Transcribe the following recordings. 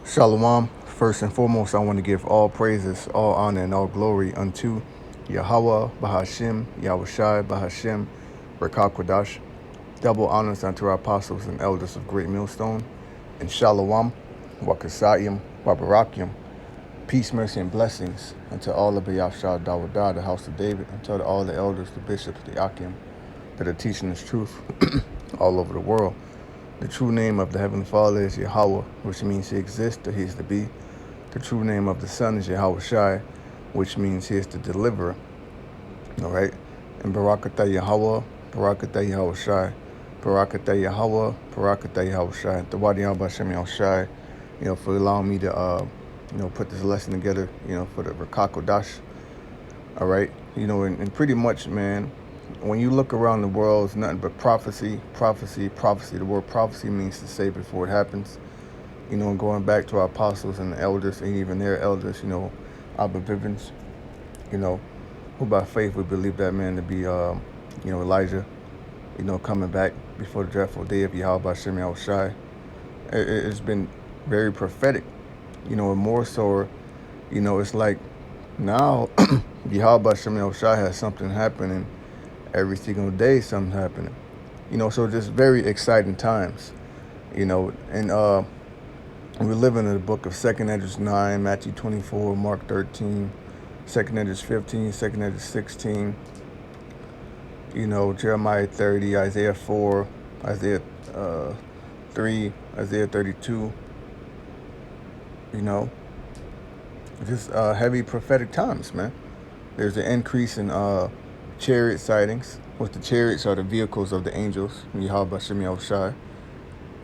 Shalawam. First and foremost, I want to give all praises, all honor, and all glory unto YAHAWAH BAHASHAM, YAHAWASHI BAHASHAM, QADASH. Double honors unto our apostles and elders of Great Millstone. And Shalawam, SHAMAIWAN, Barakyam. Peace, mercy, and blessings unto all of BAYATH, DAWADA, the house of David, unto all the elders, the bishops, the Barakyam, that are teaching this truth all over the world. The true name of the Heavenly Father is Yahawah, which means He exists, that He is to be. The true name of the Son is YAHAWASHI, which means He is the deliverer. All right? And Barakatah Yahawah, Barakatah YAHAWASHI, Barakatah Yahawah, Barakatah YAHAWASHI. DAWADA BAHASHAM, for allowing me to, put this lesson together, for the QADASH. All right? And pretty much, man, when you look around the world, it's nothing but prophecy, prophecy, prophecy. The word prophecy means to say before it happens. And going back to our apostles and the elders, and even their elders, Abba Bivens, who by faith we believe that man to be, Elijah, coming back before the dreadful day of Yahawah BAHASHAM YAHAWASHI. It's been very prophetic, and more so, it's like now Yahawah BAHASHAM YAHAWASHI has something happening. Every single day something happening, so just very exciting times, and we're living in the book of 2nd Esdras 9, Matthew 24, Mark 13, 2nd Esdras 15, 2nd Esdras 16, Jeremiah 30, Isaiah 4, Isaiah 3, Isaiah 32, just heavy prophetic times, man. There's an increase in chariot sightings, which the chariots are the vehicles of the angels, Yahawah BAHASHAM YAHAWASHI.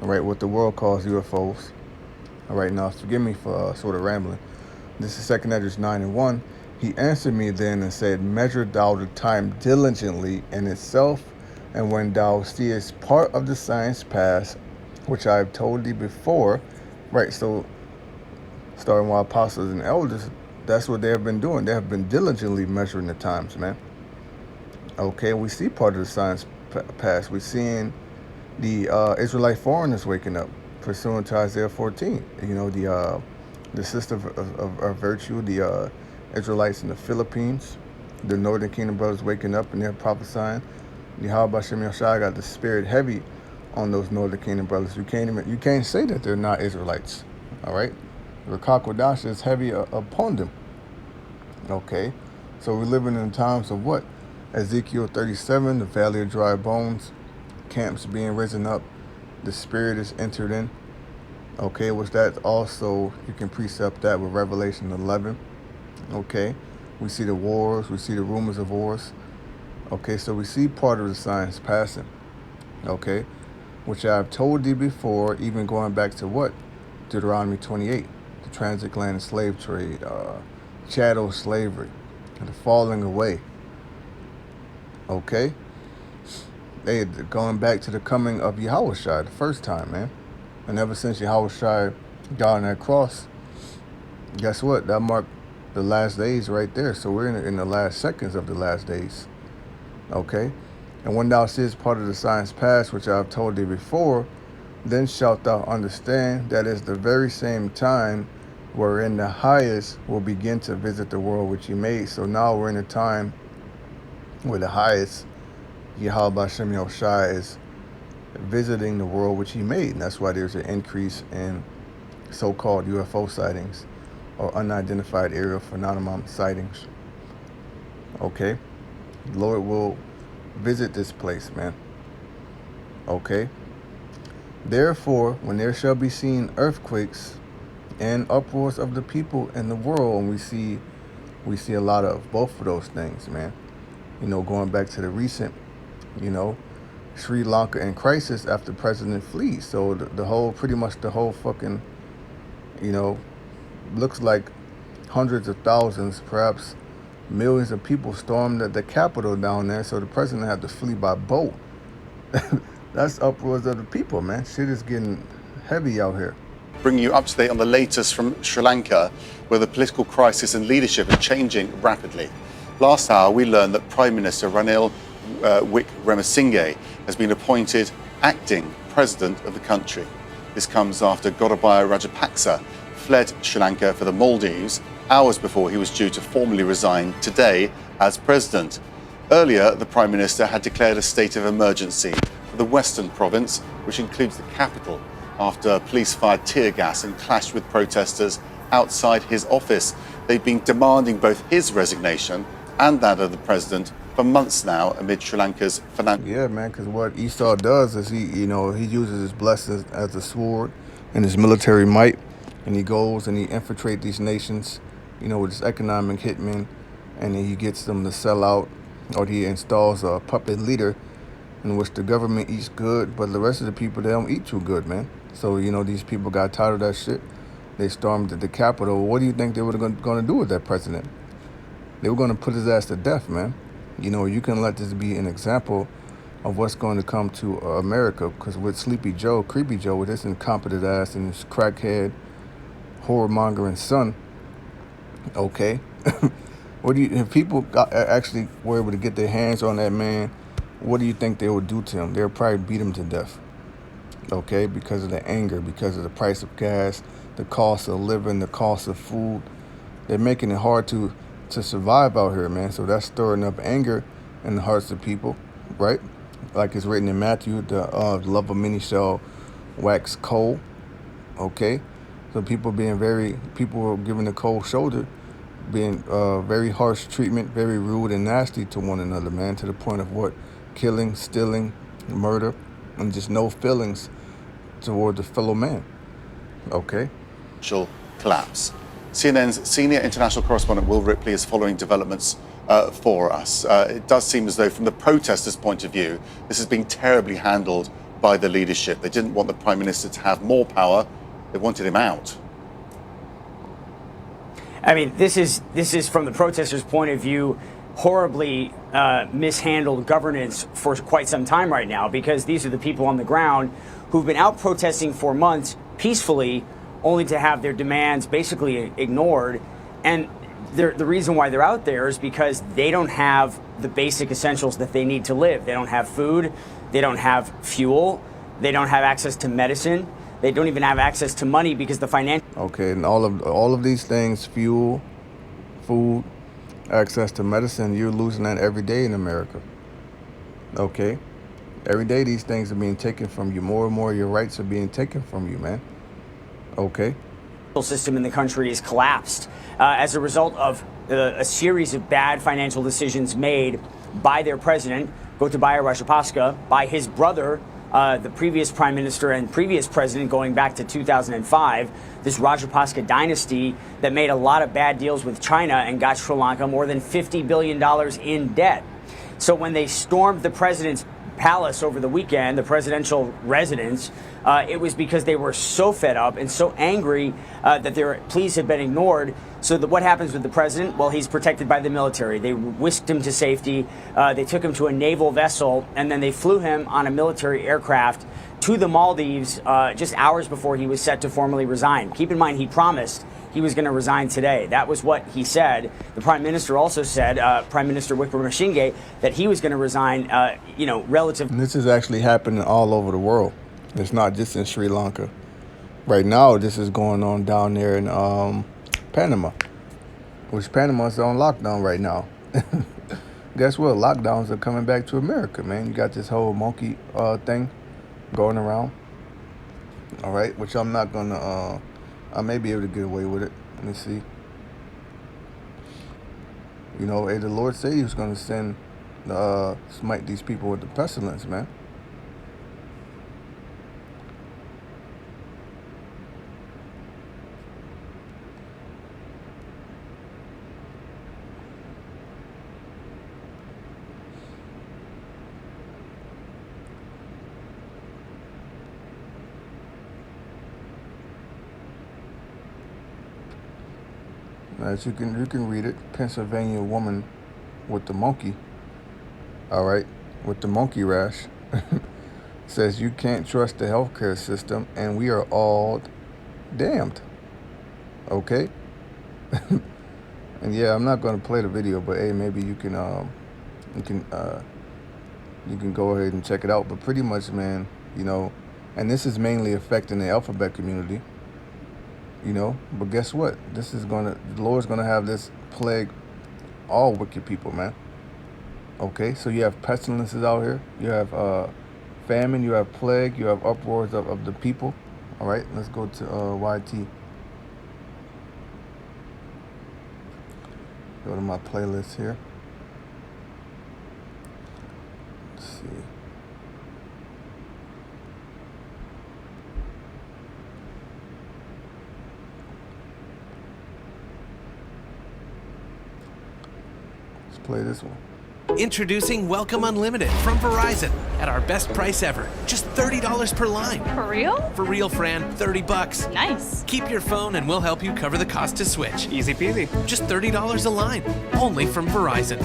All right, what the world calls UFOs. All right, now forgive me for sort of rambling. This is 2nd Esdras 9 and 1. He answered me then and said, measure thou the time diligently in itself, and when thou seest part of the signs pass, which I have told thee before. Right, so starting with apostles and elders, that's what they have been doing. They have been diligently measuring the times, man. Okay, we see part of the signs pass. We're seeing the Israelite foreigners waking up, pursuant to Isaiah 14. The sister of virtue, the Israelites in the Philippines, the Northern Kingdom brothers waking up and they're prophesying. Yahawah BAHASHAM YAHAWASHI got the spirit heavy on those Northern Kingdom brothers. You can't say that they're not Israelites. All right, the QADASH is heavy upon them. Okay, so we're living in times of what? Ezekiel 37, the valley of dry bones, camps being risen up, the spirit is entered in. Okay, which that also, you can precept that with Revelation 11. Okay, we see the wars, we see the rumors of wars. Okay, so we see part of the signs passing. Okay, which I've told thee before, even going back to what? Deuteronomy 28, the transatlantic slave trade, chattel slavery, and the falling away. Okay, they going back to the coming of YAHAWASHI the first time, man. And ever since YAHAWASHI got on that cross, guess what? That marked the last days right there. So we're in the last seconds of the last days. Okay, and when thou seest part of the signs pass, which I have told thee before, then shalt thou understand that is the very same time wherein the highest will begin to visit the world which He made. So now we're in a time where the highest, Yahawah BAHASHAM YAHAWASHI, is visiting the world which He made. And that's why there's an increase in so-called UFO sightings or unidentified aerial phenomenon sightings. Okay, the Lord will visit this place, man. Okay, therefore, when there shall be seen earthquakes and uproars of the people in the world, and we see a lot of both of those things, man. Going back to the recent, Sri Lanka in crisis after President flees. So pretty much the whole fucking, looks like hundreds of thousands, perhaps millions of people stormed the Capitol down there. So the president had to flee by boat. That's uproars of the people, man. Shit is getting heavy out here. Bringing you up to date on the latest from Sri Lanka, where the political crisis and leadership are changing rapidly. Last hour, we learned that Prime Minister Ranil Wickremesinghe has been appointed acting president of the country. This comes after Gotabaya Rajapaksa fled Sri Lanka for the Maldives hours before he was due to formally resign today as president. Earlier, the Prime Minister had declared a state of emergency for the western province, which includes the capital, after police fired tear gas and clashed with protesters outside his office. They've been demanding both his resignation and that of the president for months now amid Sri Lanka's financial... Yeah, man, because what Esau does is he uses his blessings as a sword and his military might, and he goes and he infiltrates these nations, with his economic hitmen, and then he gets them to sell out, or he installs a puppet leader in which the government eats good, but the rest of the people, they don't eat too good, man. So, these people got tired of that shit. They stormed the Capitol. What do you think they were going to do with that president? They were going to put his ass to death, man. You can let this be an example of what's going to come to America, because with Sleepy Joe, Creepy Joe, with his incompetent ass and his crackhead, horror-mongering son, okay? If people actually were able to get their hands on that man, what do you think they would do to him? They would probably beat him to death, okay? Because of the anger, because of the price of gas, the cost of living, the cost of food. They're making it hard to survive out here, man. So that's stirring up anger in the hearts of people, right? Like it's written in Matthew, the love of many shall wax cold, okay? So people are giving the cold shoulder, being very harsh treatment, very rude and nasty to one another, man, to the point of what? Killing, stealing, murder, and just no feelings toward the fellow man, okay? Collapse. CNN's senior international correspondent Will Ripley is following developments for us. It does seem as though, from the protesters' point of view, this has been terribly handled by the leadership. They didn't want the Prime Minister to have more power. They wanted him out. I mean, this is from the protesters' point of view, horribly mishandled governance for quite some time right now, because these are the people on the ground who've been out protesting for months peacefully, only to have their demands basically ignored. And the reason why they're out there is because they don't have the basic essentials that they need to live. They don't have food, they don't have fuel, they don't have access to medicine, they don't even have access to money because the financial... Okay, and all of these things, fuel, food, access to medicine, you're losing that every day in America, okay? Every day these things are being taken from you. More and more your rights are being taken from you, man. Okay. The system in the country has collapsed as a result of a series of bad financial decisions made by their president, Gotabaya Rajapaksa, by his brother, the previous prime minister and previous president going back to 2005, this Rajapaksa dynasty that made a lot of bad deals with China and got Sri Lanka more than $50 billion in debt. So when they stormed the president's palace over the weekend, the presidential residence, it was because they were so fed up and so angry that their pleas had been ignored. So what happens with the president? Well, he's protected by the military. They whisked him to safety. They took him to a naval vessel, and then they flew him on a military aircraft to the Maldives just hours before he was set to formally resign. Keep in mind, he promised he was going to resign today. That was what he said. The Prime Minister also said, Prime Minister Wickremesinghe, that he was going to resign, relative... And this is actually happening all over the world. It's not just in Sri Lanka. Right now, this is going on down there in Panama, which Panama's on lockdown right now. Guess what? Lockdowns are coming back to America, man. You got this whole monkey thing going around. All right, which I'm not going to... I may be able to get away with it. Let me see. The Lord said he was going to send, smite these people with the pestilence, man. As you can read it, Pennsylvania woman with the monkey, all right, with the monkey rash, says you can't trust the healthcare system and we are all damned, okay? And yeah, I'm not going to play the video, but hey, maybe you can go ahead and check it out. But pretty much, man, And this is mainly affecting the alphabet community, you know. But guess what? The Lord's gonna have this plague all wicked people, man. Okay, so you have pestilences out here, you have famine, you have plague, you have uproars of the people. All right, let's go to YT. Go to my playlist here. Let's see. Let's play this one. Introducing Welcome Unlimited from Verizon at our best price ever. Just $30 per line. For real? For real, Fran, $30. Nice. Keep your phone and we'll help you cover the cost to switch. Easy peasy. Just $30 a line. Only from Verizon.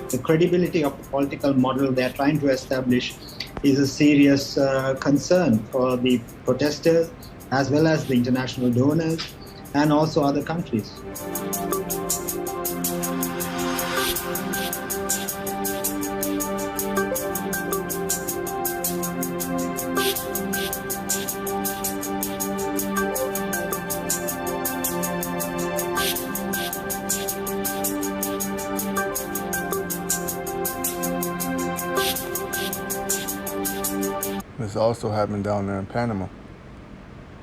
The credibility of the political model they're trying to establish is a serious concern for the protesters as well as the international donors and also other countries. This also happened down there in Panama.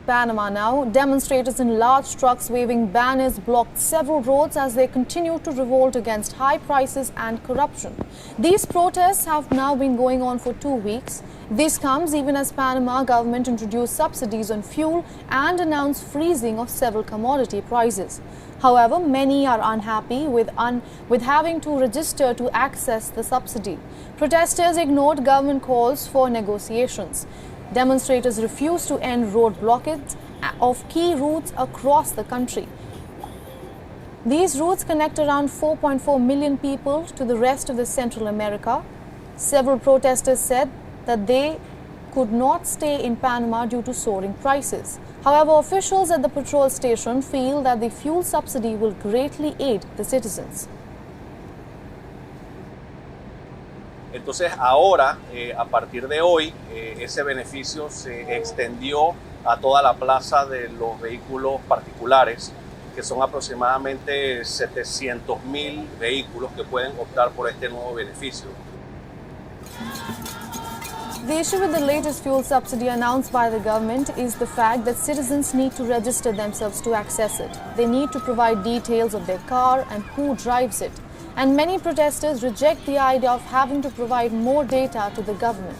Panama now. Demonstrators in large trucks waving banners blocked several roads as they continue to revolt against high prices and corruption. These protests have now been going on for 2 weeks. This comes even as Panama government introduced subsidies on fuel and announced freezing of several commodity prices. However, many are unhappy with having to register to access the subsidy. Protesters ignored government calls for negotiations. Demonstrators refused to end road blockades of key routes across the country. These routes connect around 4.4 million people to the rest of the Central America. Several protesters said that they could not stay in Panama due to soaring prices. However, officials at the petrol station feel that the fuel subsidy will greatly aid the citizens. Entonces ahora, a partir de hoy, ese beneficio se extendió a toda la plaza de los vehículos particulares, que son aproximadamente 700,000 vehículos que pueden optar por este nuevo beneficio. The issue with the latest fuel subsidy announced by the government is the fact that citizens need to register themselves to access it. They need to provide details of their car and who drives it. And many protesters reject the idea of having to provide more data to the government.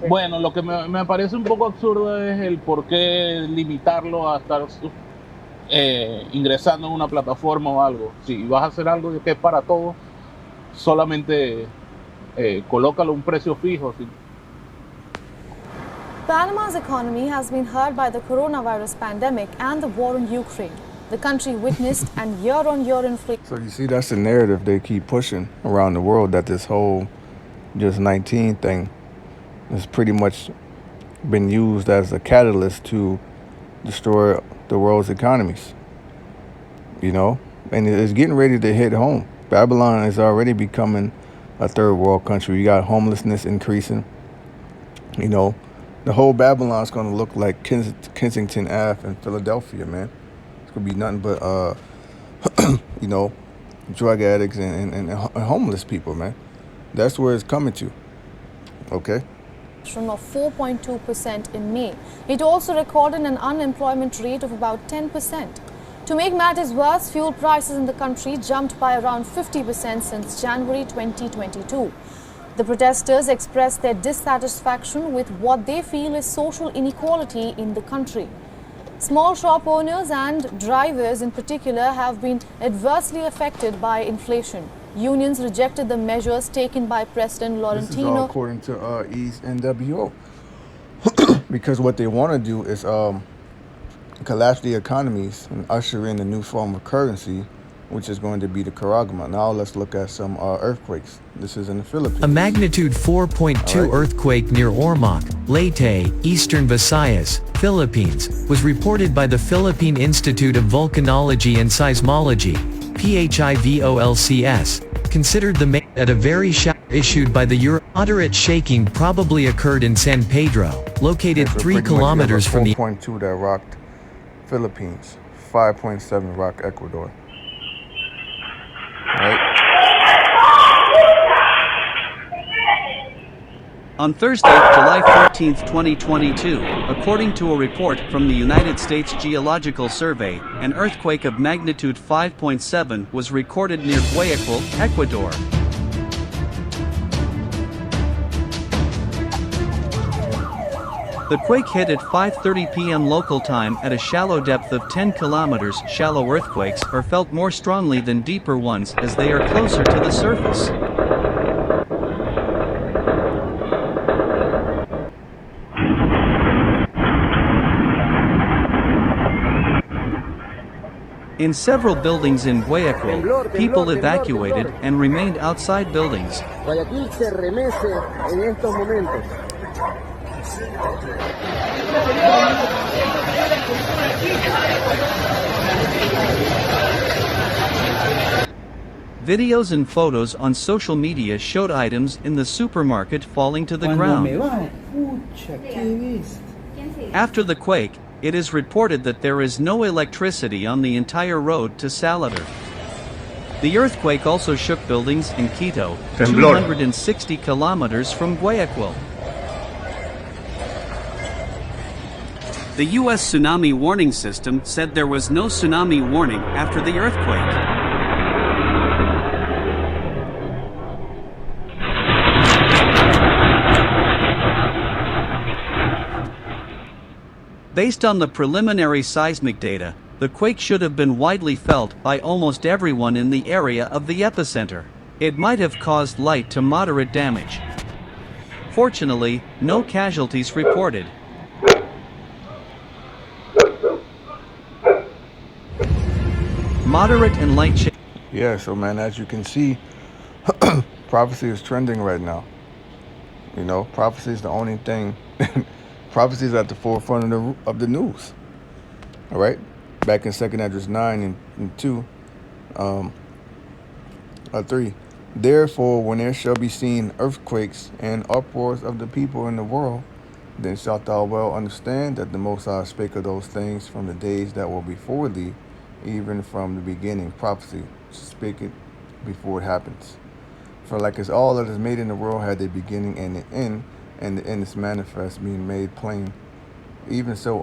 Bueno, lo que me parece un poco absurdo es el por qué limitarlo a estar ingresando en una plataforma o algo. Si vas a hacer algo que es para todos, solamente colócalo un precio fijo. ¿Sí? Panama's economy has been hurt by the coronavirus pandemic and the war in Ukraine. The country witnessed an year-on-year inflation. So you see, that's the narrative they keep pushing around the world, that this whole just 19 thing has pretty much been used as a catalyst to destroy the world's economies, you know, and it's getting ready to hit home. Babylon is already becoming a third world country. You got homelessness increasing, you know. The whole Babylon's going to look like Kensington Ave in Philadelphia, man. It's going to be nothing but, you know, drug addicts and homeless people, man. That's where it's coming to, okay? Of 4.2% in May. It also recorded an unemployment rate of about 10%. To make matters worse, fuel prices in the country jumped by around 50% since January 2022. The protesters expressed their dissatisfaction with what they feel is social inequality in the country. Small shop owners and drivers in particular have been adversely affected by inflation. Unions rejected the measures taken by President Laurentino. This is all according to East NWO. Because what they want to do is collapse the economies and usher in a new form of currency, which is going to be the Karagama. Now let's look at some earthquakes. This is in the Philippines. A magnitude 4.2 earthquake near Ormoc, Leyte, Eastern Visayas, Philippines, was reported by the Philippine Institute of Volcanology and Seismology, PHIVOLCS, considered the at a very shallow issued by the moderate shaking probably occurred in San Pedro, located 3 kilometers from the 4.2 that rocked Philippines, 5.7 rock Ecuador. Right? On Thursday, July 14, 2022, according to a report from the United States Geological Survey, an earthquake of magnitude 5.7 was recorded near Guayaquil, Ecuador. The quake hit at 5:30 p.m. local time at a shallow depth of 10 kilometers. Shallow earthquakes are felt more strongly than deeper ones as they are closer to the surface. In several buildings in Guayaquil, people evacuated and remained outside buildings. Guayaquil se remece en estos momentos. Videos and photos on social media showed items in the supermarket falling to the ground. After the quake, it is reported that there is no electricity on the entire road to Salvador. The earthquake also shook buildings in Quito, 260 kilometers from Guayaquil. The U.S. tsunami warning system said there was no tsunami warning after the earthquake. Based on the preliminary seismic data, the quake should have been widely felt by almost everyone in the area of the epicenter. It might have caused light to moderate damage. Fortunately, no casualties reported. Moderate and light shake. Yeah, so man, as you can see, prophecy is trending right now. You know, prophecy is the only thing. Prophecy is at the forefront of the news. All right, back in 2nd Esdras 9 and 2, 3. Therefore, when there shall be seen earthquakes and uproars of the people in the world, then shalt thou well understand that the Most High spake of those things from the days that were before thee, even from the beginning. Prophecy, speak it before it happens. For like as all that is made in the world had a beginning and an end, and the end is manifest, being made plain, even so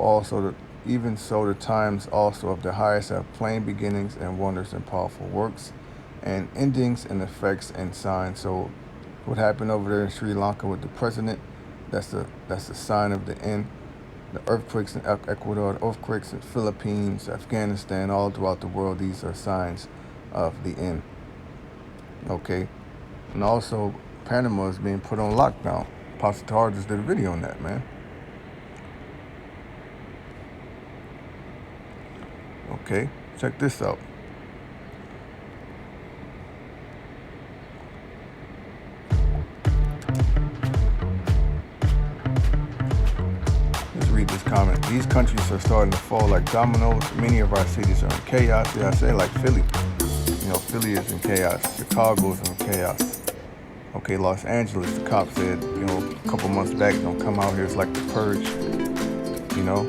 the times also of the highest have plain beginnings and wonders and powerful works, and endings and effects and signs. So what happened over there in Sri Lanka with the president, that's the sign of the end. The earthquakes in Ecuador, the earthquakes in Philippines, Afghanistan, all throughout the world, these are signs of the end. Okay? And also, Panama is being put on lockdown. Pastor Tar just did a video on that, man. Okay, check this out. Let's read this comment. These countries are starting to fall like dominoes. Many of our cities are in chaos. Yeah, I say like Philly. You know, Philly is in chaos. Chicago is in chaos. Okay, Los Angeles, the cops said, you know, a couple months back, don't come out here. It's like the purge, you know.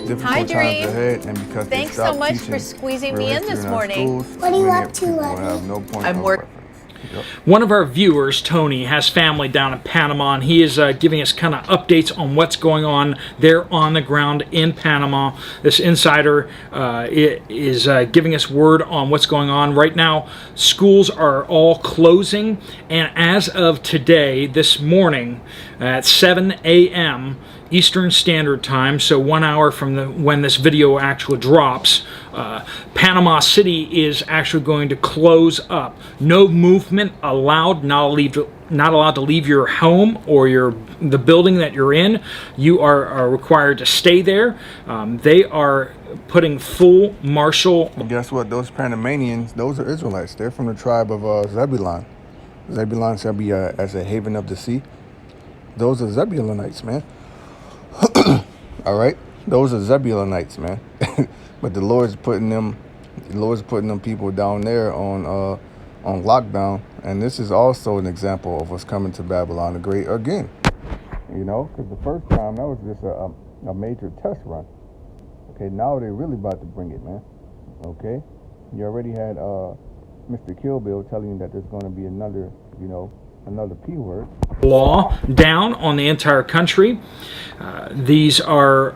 Difficult times ahead, and because thanks so much for squeezing me in this morning. Schools, what are you up to, have no point I'm of working. reference. One of our viewers, Tony, has family down in Panama, and he is giving us kind of updates on what's going on there on the ground in Panama. This insider is giving us word on what's going on. Right now, schools are all closing, and as of today, this morning, at 7 a.m., Eastern Standard Time, so 1 hour from when this video actually drops, Panama City is actually going to close up. No movement allowed, not allowed to leave your home or the building that you're in. You are required to stay there. They are putting full martial. Guess what? Those Panamanians, those are Israelites. They're from the tribe of Zebulon. Zebulon shall be as a haven of the sea. Those are Zebulonites, man. All right, those are Zebulonites, man. But the Lord's putting them people down there on lockdown, and this is also an example of what's coming to Babylon the Great again. You know, because the first time that was just a major test run. Okay, now they're really about to bring it, man. Okay, you already had Mr. Kill Bill telling you that there's going to be another, another P word. Law down on the entire country. These are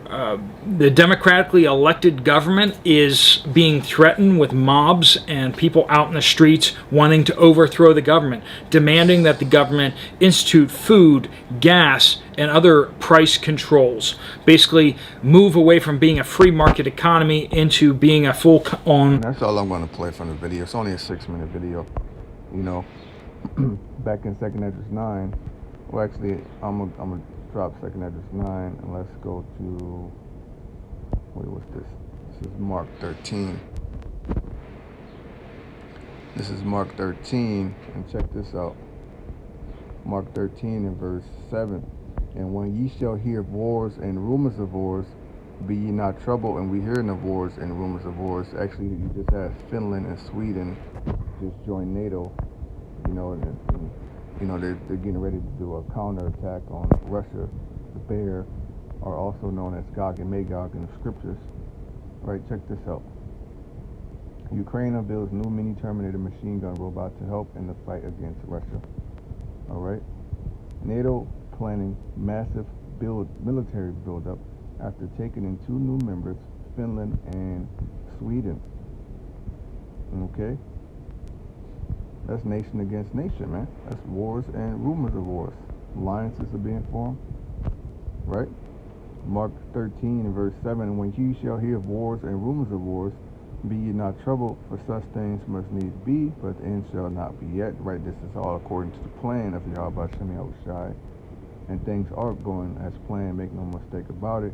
the democratically elected government is being threatened with mobs and people out in the streets wanting to overthrow the government, demanding that the government institute food, gas, and other price controls. Basically, move away from being a free market economy into being a full-on. That's all I'm going to play from the video. It's only a 6-minute video, you know. Back in 2nd Esdras 9. Well, actually, I'm gonna drop 2nd Esdras 9 and let's go to, wait, what's this? This is Mark 13. This is Mark 13, and check this out. Mark 13 and verse 7. And when ye shall hear of wars and rumors of wars, be ye not troubled. And we hearing of wars and rumors of wars. Actually, you just have Finland and Sweden just joined NATO. You know, and they're getting ready to do a counterattack on Russia. The bear are also known as Gog and Magog in the scriptures. Right, check this out. Ukraine unveils new mini Terminator machine gun robot to help in the fight against Russia. All right. NATO planning massive military buildup after taking in 2 new members, Finland and Sweden. Okay. That's nation against nation, man. That's wars and rumors of wars. Alliances are being formed. Right? Mark 13 and verse 7. When ye shall hear of wars and rumors of wars, be ye not troubled, for such things must needs be, but the end shall not be yet. Right? This is all according to the plan of YAHAWAH BAHASHAM. And things are going as planned. Make no mistake about it.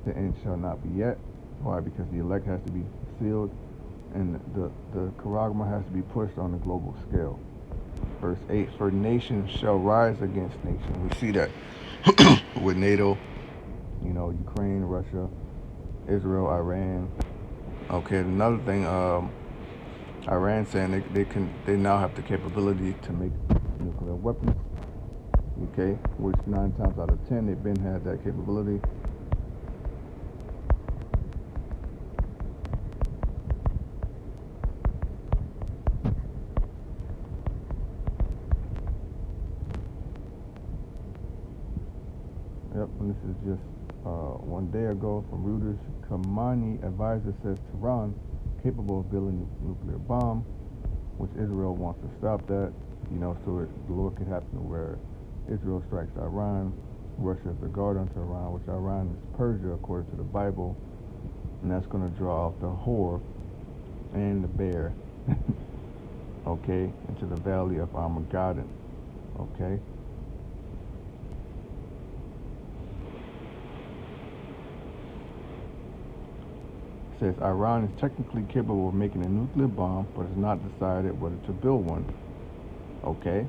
The end shall not be yet. Why? Because the elect has to be sealed, and the charagma has to be pushed on the global scale. Verse 8, for nation shall rise against nation. We see that with NATO, you know, Ukraine, Russia, Israel, Iran. Okay, another thing, Iran saying they now have the capability to make nuclear weapons. Okay, which 9 times out of 10 they've been had that capability. Yep, and this is just 1 day ago from Reuters. Khamenei advisor says Tehran capable of building a nuclear bomb, which Israel wants to stop that. You know, so the Lord could happen where Israel strikes Iran, Russia is the guard unto Iran, which Iran is Persia according to the Bible, and that's going to draw off the whore and the bear, okay, into the valley of Armageddon, okay. It says Iran is technically capable of making a nuclear bomb, but has not decided whether to build one, okay.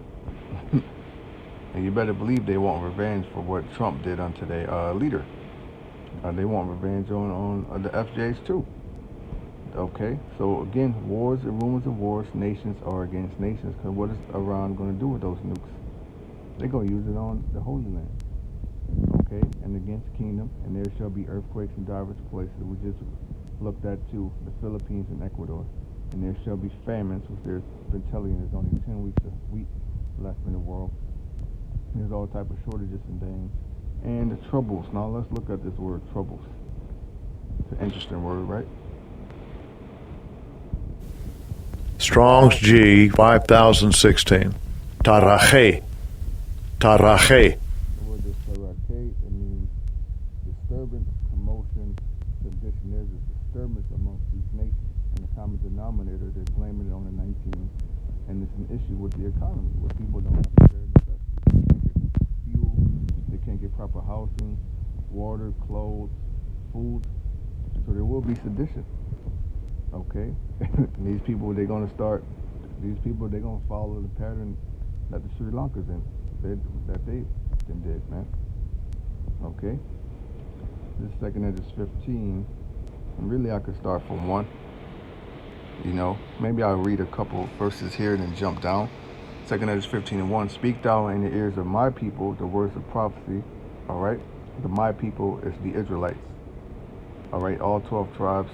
And you better believe they want revenge for what Trump did unto their leader. They want revenge on the FJs too. Okay, so again, wars and rumors of wars, nations are against nations. Because what is Iran going to do with those nukes? They're going to use it on the Holy Land. Okay, and against kingdom, and there shall be earthquakes in diverse places. We just looked at too, the Philippines and Ecuador. And there shall be famines, which there's been telling you there's only 10 weeks there's all type of shortages and things. And the troubles. Now let's look at this word troubles. It's an interesting word, right? Strong's G 5016. Tarache. Tarache. The word is tarache. It means disturbance, commotion, sedition. There's a disturbance amongst these nations. And the common denominator, they're blaming it on the 19. And it's an issue with the economy, where people don't have the bare necessities. They can't get fuel, they can't get proper housing, water, clothes, food. So there will be sedition. Okay? And these people, they're going to follow the pattern that the Sri Lankans that they did, man. Okay? This second Edges 15, and really I could start from 1. You know, maybe I'll read a couple verses here and then jump down. 2 Edges 15:1. Speak thou in the ears of my people the words of prophecy. All right? The my people is the Israelites. All right? All 12 tribes.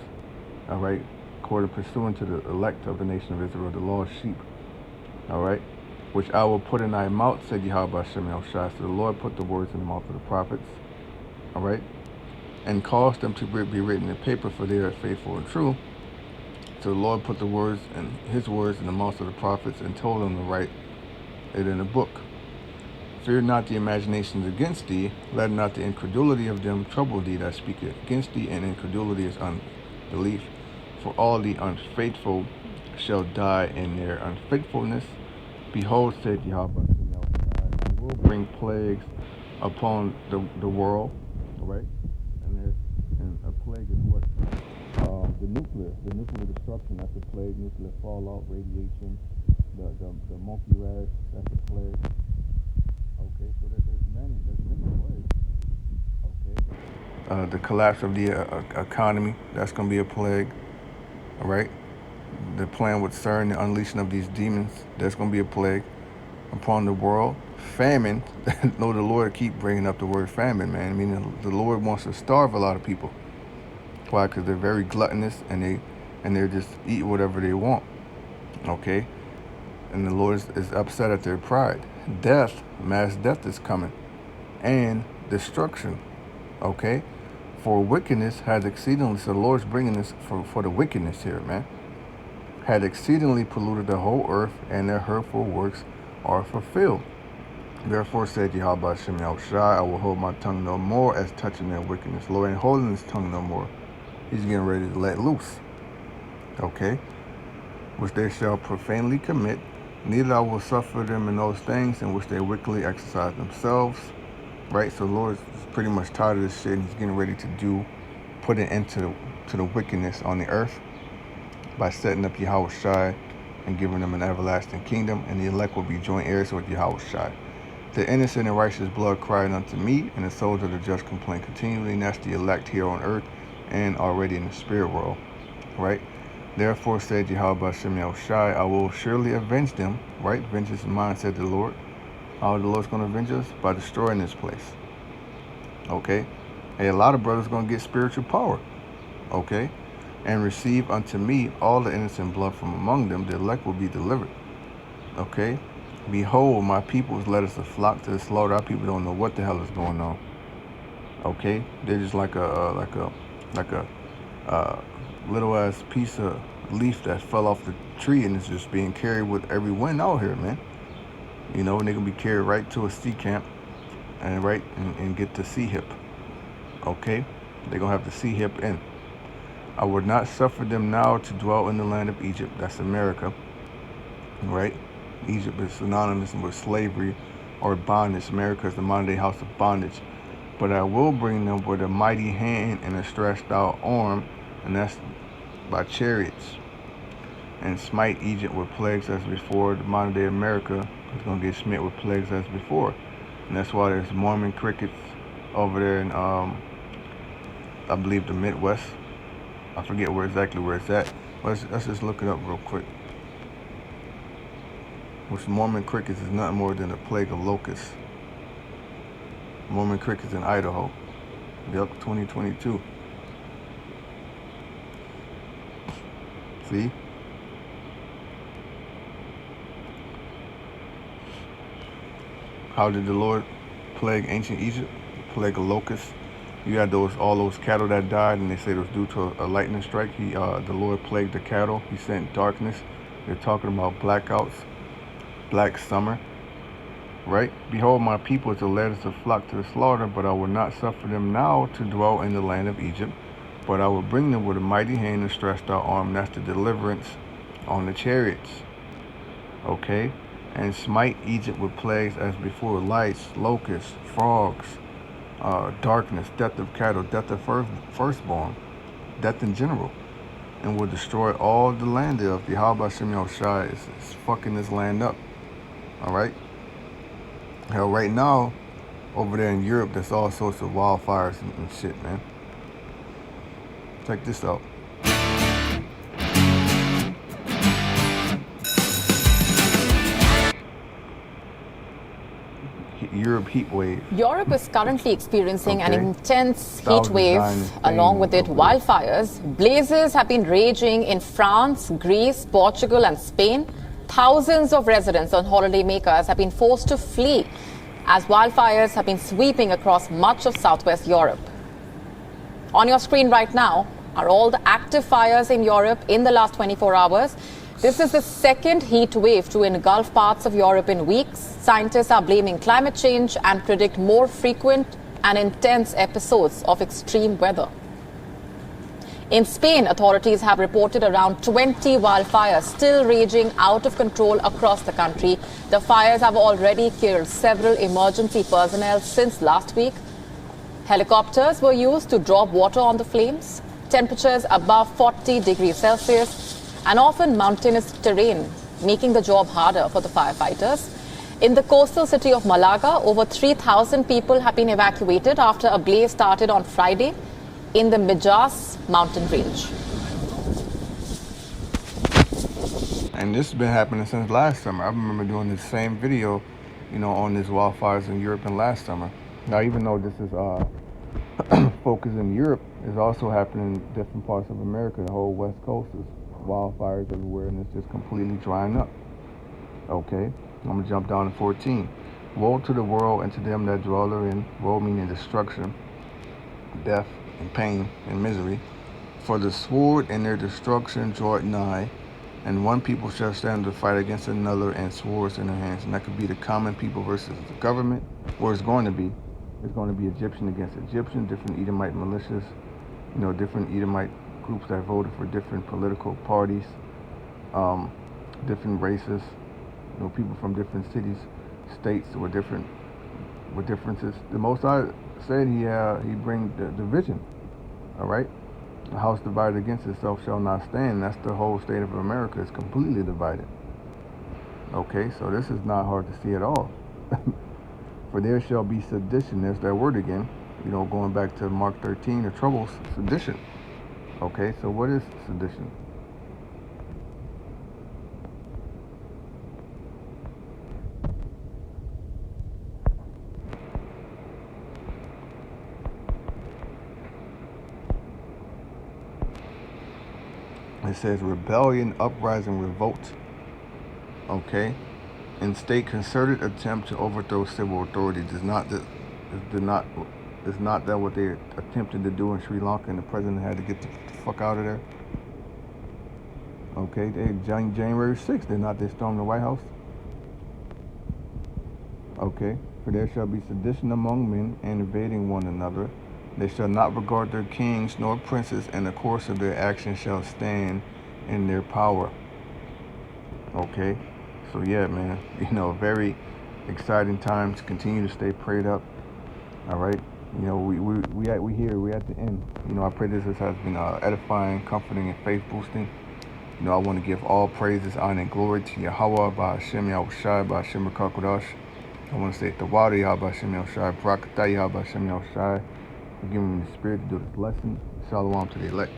All right? According pursuant to the elect of the nation of Israel, the lost sheep. All right? Which I will put in thy mouth, said YAHAWAH BAHASHAM. So the Lord put the words in the mouth of the prophets. All right? And caused them to be written in paper, for they are faithful and true. So the Lord put the words and his words in the mouths of the prophets and told them to write it in a book. Fear not the imaginations against thee, let not the incredulity of them trouble thee that speak against thee, and incredulity is unbelief. For all the unfaithful shall die in their unfaithfulness. Behold, said YAHAWAH, I will bring plagues upon the world, all right? And a plague is what? The nuclear destruction, that's a plague. Nuclear fallout, radiation, the monkey rash, that's a plague. Okay, so there's many plagues. Okay. The collapse of the economy, that's going to be a plague. All right. The plan with CERN, the unleashing of these demons, that's going to be a plague upon the world. Famine. No, the Lord keep bringing up the word famine, man. I mean, the Lord wants to starve a lot of people. Why? Because they're very gluttonous and they're just eat whatever they want. Okay? And the Lord is upset at their pride. Death, mass death is coming. And destruction. Okay? For wickedness has exceedingly, so the Lord's bringing this for the wickedness here, man. Had exceedingly polluted the whole earth, and their hurtful works are fulfilled. Therefore said YAHAWAH BAHASHAM, I will hold my tongue no more as touching their wickedness. Lord ain't holding his tongue no more. He's getting ready to let loose. Okay? Which they shall profanely commit. Neither I will suffer them in those things in which they wickedly exercise themselves. Right? So the Lord is pretty much tired of this shit, and he's getting ready to put an end to the wickedness on the earth by setting up YAHAWASHI and giving them an everlasting kingdom, and the elect will be joint heirs with YAHAWASHI. The innocent and righteous blood cried unto me, and the souls of the just complain continually, and that's the elect here on earth and already in the spirit world, right? Therefore said YAHAWAH BAHASHAM, I will surely avenge them, right? Vengeance is mine, said the Lord. How the Lord's going to avenge us? By destroying this place, okay? Hey, a lot of brothers going to get spiritual power, okay? And receive unto me all the innocent blood from among them, the elect will be delivered, okay? Behold, my people is led us to flock to the slaughter. Our people don't know what the hell is going on, okay? They're just like a little ass piece of leaf that fell off the tree, and it's just being carried with every wind out here, man. You know, and they're gonna be carried right to a sea camp and get the sea hip. Okay? They're gonna have the sea hip in. I would not suffer them now to dwell in the land of Egypt. That's America. Right? Egypt is synonymous with slavery or bondage. America is the modern day house of bondage. But I will bring them with a mighty hand and a stretched out arm, and that's by chariots, and smite Egypt with plagues as before. The modern day America is going to get smit with plagues as before. And that's why there's Mormon crickets over there in, I believe, the Midwest. I forget exactly where it's at. Let's just look it up real quick. Which Mormon crickets is nothing more than a plague of locusts. Mormon crickets in Idaho. Yep, 2022. See? How did the Lord plague ancient Egypt? Plague of locusts. You had all those cattle that died, and they said it was due to a lightning strike. The Lord plagued the cattle. He sent darkness. They're talking about blackouts, black summer, right? Behold, my people is the led us to flock to the slaughter, but I will not suffer them now to dwell in the land of Egypt, but I will bring them with a mighty hand and stretched out arm. That's the deliverance on the chariots, okay? And smite Egypt with plagues as before, lice, locusts, frogs, darkness, death of cattle, death of firstborn, death in general, and will destroy all the land thereof. YAHAWAH BAHASHAM is fucking this land up, all right? Hell, right now, over there in Europe, there's all sorts of wildfires and shit, man. Check this out. Europe heat wave. Europe is currently experiencing an intense heat wave. Along with it, wildfires. Blazes have been raging in France, Greece, Portugal and Spain. Thousands of residents and holidaymakers have been forced to flee as wildfires have been sweeping across much of southwest Europe. On your screen right now are all the active fires in Europe in the last 24 hours. This is the second heat wave to engulf parts of Europe in weeks. Scientists are blaming climate change and predict more frequent and intense episodes of extreme weather. In Spain, authorities have reported around 20 wildfires still raging out of control across the country. The fires have already killed several emergency personnel since last week. Helicopters were used to drop water on the flames. Temperatures above 40 degrees Celsius and often mountainous terrain, making the job harder for the firefighters. In the coastal city of Malaga, over 3,000 people have been evacuated after a blaze started on Friday in the Mijas mountain range. And this has been happening since last summer. I remember doing this same video, on these wildfires in Europe in last summer. Now, even though this is focused in Europe, it's also happening in different parts of America. The whole West Coast is wildfires everywhere, and it's just completely drying up. Okay, I'm gonna jump down to 14. Woe to the world and to them that dwell therein. Woe meaning destruction, death, and pain, and misery. For the sword and their destruction draweth nigh, and one people shall stand to fight against another, and swords in their hands. And that could be the common people versus the government, or it's going to be. It's going to be Egyptian against Egyptian, different Edomite militias, different Edomite groups that voted for different political parties, different races, people from different cities, states with differences. The Most High said he bring the division, all right? A house divided against itself shall not stand. That's the whole state of America is completely divided. Okay, so this is not hard to see at all. For there shall be sedition. There's that word again, going back to Mark 13, the troubles, sedition. Okay, so what is sedition? It says rebellion, uprising, revolt. Okay, in state concerted attempt to overthrow civil authority. Is not that what they attempted to do in Sri Lanka, and the president had to get the fuck out of there? Okay, January 6th, they stormed the White House. Okay, for there shall be sedition among men, and invading one another. They shall not regard their kings nor princes, and the course of their action shall stand in their power. Okay, so yeah, man, very exciting times. Continue to stay prayed up. All right, we here, we at the end. I pray this has been edifying, comforting, and faith boosting. I want to give all praises, honor, and glory to YAHAWAH BAHASHAM, YAHWASHI, BAHASHAM, QADASH. I want to say DAWADA, YAHWAH BAHASHAM, Barakyam, YAHWAH BAHASHAM, for giving me the spirit to do this lesson. SHALAWAAM to the elect.